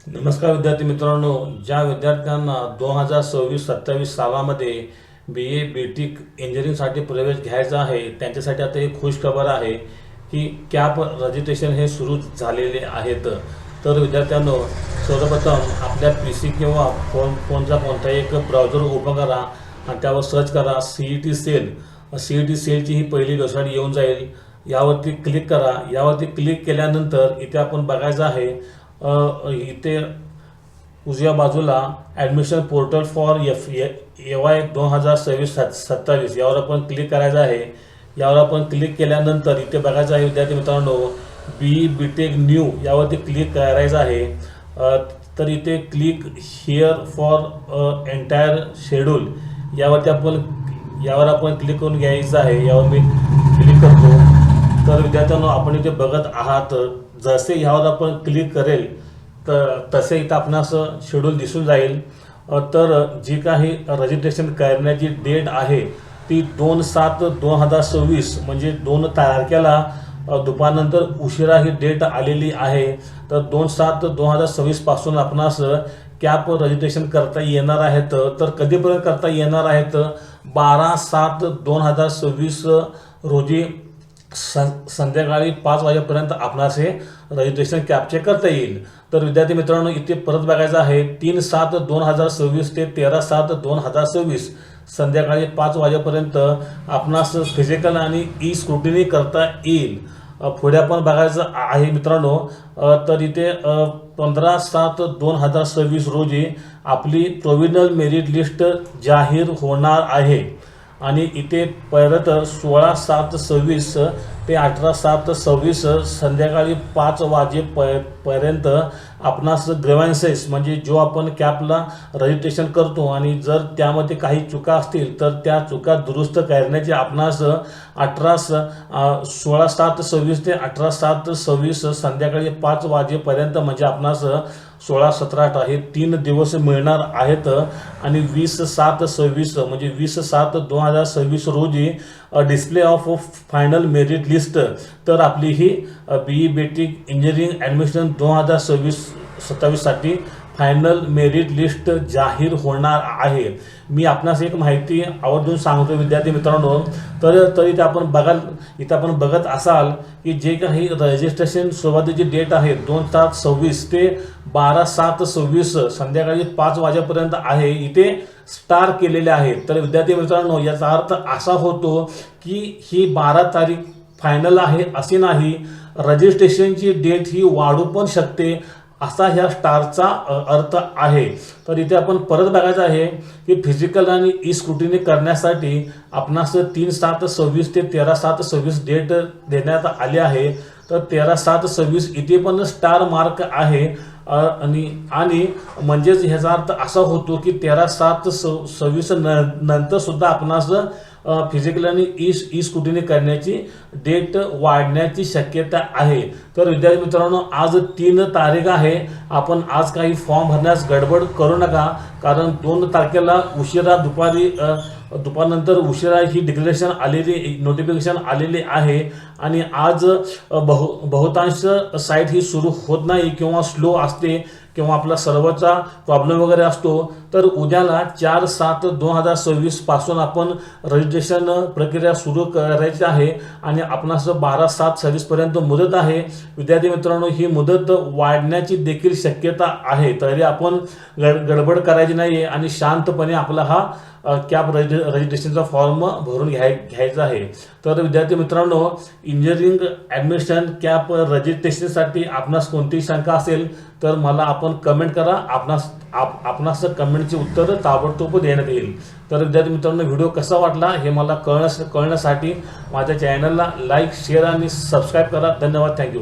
नमस्कार विद्यार्थी मित्रांनो, ज्या विद्यार्थ्यांना 2026-27 सालामध्ये BA BTech इंजिनिअरिंगसाठी प्रवेश घ्यायचा आहे त्यांच्यासाठी आता एक खुशखबर आहे की कॅप रजिस्ट्रेशन हे सुरू झालेले आहेत। तर विद्यार्थ्यांनो, सर्वप्रथम आपल्या PC किंवा फोनचा कोणताही एक ब्राउझर ओपन करा आणि त्यावर सर्च करा CET सेल। CET सेलची ही पहिली वेबसाईट येऊन जाईल, यावरती क्लिक करा। यावरती क्लिक केल्यानंतर इथे आपण बघायचं आहे इथे उजव्या बाजूला ॲडमिशन पोर्टल फॉर EY 2026-27 यावर आपण क्लिक करायचं आहे। यावर आपण क्लिक केल्यानंतर इथे बघायचं आहे विद्यार्थी मित्रांनो, BE BTech न्यू यावरती क्लिक करायचं आहे। तर इथे click here for entire schedule यावर आपण क्लिक करून घ्यायचं आहे। यावर मी क्लिक करतो। तर विद्यार्थ्यांनो, आपण इथे बघत आहात जसे यावर आपण क्लिक करेल तसे इथं आपणास शेड्यूल दिसून जाईल। तर जी काही रजिस्ट्रेशन करण्याची डेट आहे ती 2/7/2026 म्हणजे 2 तारखेला दुपारनंतर उशिरा ही डेट आलेली आहे। तर 2/7/2026 पासून आपणास कॅप रजिस्ट्रेशन करता येणार आहेत। तर कधीपर्यंत करता येणार आहेत? 12/7/2026 रोजी संध्याकाळी 5 वाजेपर्यंत आपणास हे रजिस्ट्रेशन कॅपचे करता येईल। तर विद्यार्थी मित्रांनो, इथे परत बघायचं आहे 3/7/2026 ते 13/7/2026 संध्याकाळी 5 वाजेपर्यंत आपणास फिजिकल आणि ई स्क्रुटिनी करता येईल। पुढे आपण बघायचं आहे मित्रांनो, तर इथे 15/7/2026 रोजी आपली प्रोव्हिजनल मेरिट लिस्ट जाहीर होणार आहे। आणि इथे परत 16/7/26 ते 18/7/26 संध्याकाळी 5 वाजेपर्यंत आपणास ग्रेव्हन्सेस म्हणजे जो आपण कॅपला रजिस्ट्रेशन करतो आणि जर त्यामध्ये काही चुका असतील तर त्या चुका दुरुस्त करण्याची आपणास 16/7/26 ते 18/7/26 संध्याकाळी 5 वाजेपर्यंत म्हणजे आपणास 16-17-18 हे 3 दिवस मिळणार आहेत। आणि 20/7/26 म्हणजे 20/7/2026 रोजी display of final merit list, तर आपली ही BE BTech इंजिनिअरिंग ॲडमिशन 2026-27 साठी फायनल मेरिट लिस्ट जाहीर होणार आहे। मी आपणास एक माहिती आवर्जून सांगतो विद्यार्थी मित्रांनो, तर इथे आपण बघत असाल की जे काही रजिस्ट्रेशन सुरुवातीची डेट आहे 2/7/26 ते 12/7/26 संध्याकाळी 5 वाजेपर्यंत आहे, इथे स्टार केलेले आहे। तर विद्यार्थी मित्रांनो, याचा अर्थ असा होतो की ही 12 तारीख फायनल आहे असे नाही, रजिस्ट्रेशनची डेट ही वाढू पण शकते असा ह्या स्टारचा अर्थ आहे। तर इथे आपण परत बघायचं आहे की फिजिकल आणि ई स्क्रुटिनी करण्यासाठी आपणास 3/7/26 ते 13/7/26 डेट देण्यात आली आहे। तर 13/7/26 इथे पण स्टार मार्क आहे आणि म्हणजेच ह्याचा अर्थ असा होतो की 13/7/26 नंतर सुद्धा आपणास फिजिकल आणि ई स्क्रुटिनी करण्याची डेट वाढण्याची शक्यता आहे। तर विद्यार्थी मित्रांनो, आज 3 तारीख आहे। आपण आज काही फॉर्म भरण्यास गडबड करू नका, कारण 2 तारखेला उशिरा दुपारनंतर उशिरा ही डिक्लेरेशन आलेली नोटिफिकेशन आलेली आहे। आणि आज बहुतांश साईट ही सुरू होत नाही किंवा स्लो असते किंवा आपला सर्व्हरचा प्रॉब्लेम वगैरे असतो। तर उद्याला 4/7/2026 पासून आपण रजिस्ट्रेशन प्रक्रिया सुरू करायची आहे आणि आपणास 12/7/26 पर्यंत मुदत आहे। विद्यार्थी मित्रांनो, ही मुदत वाढण्याची देखील शक्यता आहे, तरी आपण गडबड करायची नाही आणि शांतपणे आपला हा कॅप रजिस्ट्रेशनचा फॉर्म भरून घ्यायचा आहे। तर विद्यार्थी मित्रांनो, इंजिनिअरिंग ॲडमिशन कॅप रजिस्ट्रेशनसाठी आपणास कोणतीही शंका असेल तर मला आपण कमेंट करा, आपणास कमेंटचे उत्तर ताबडतोब देण्यात येईल। तर विद्यार्थी मित्रांनो, व्हिडिओ कसा वाटला हे मला कळण्यासाठी माझ्या चॅनलला लाईक, शेअर आणि सबस्क्राईब करा। धन्यवाद, थँक्यू।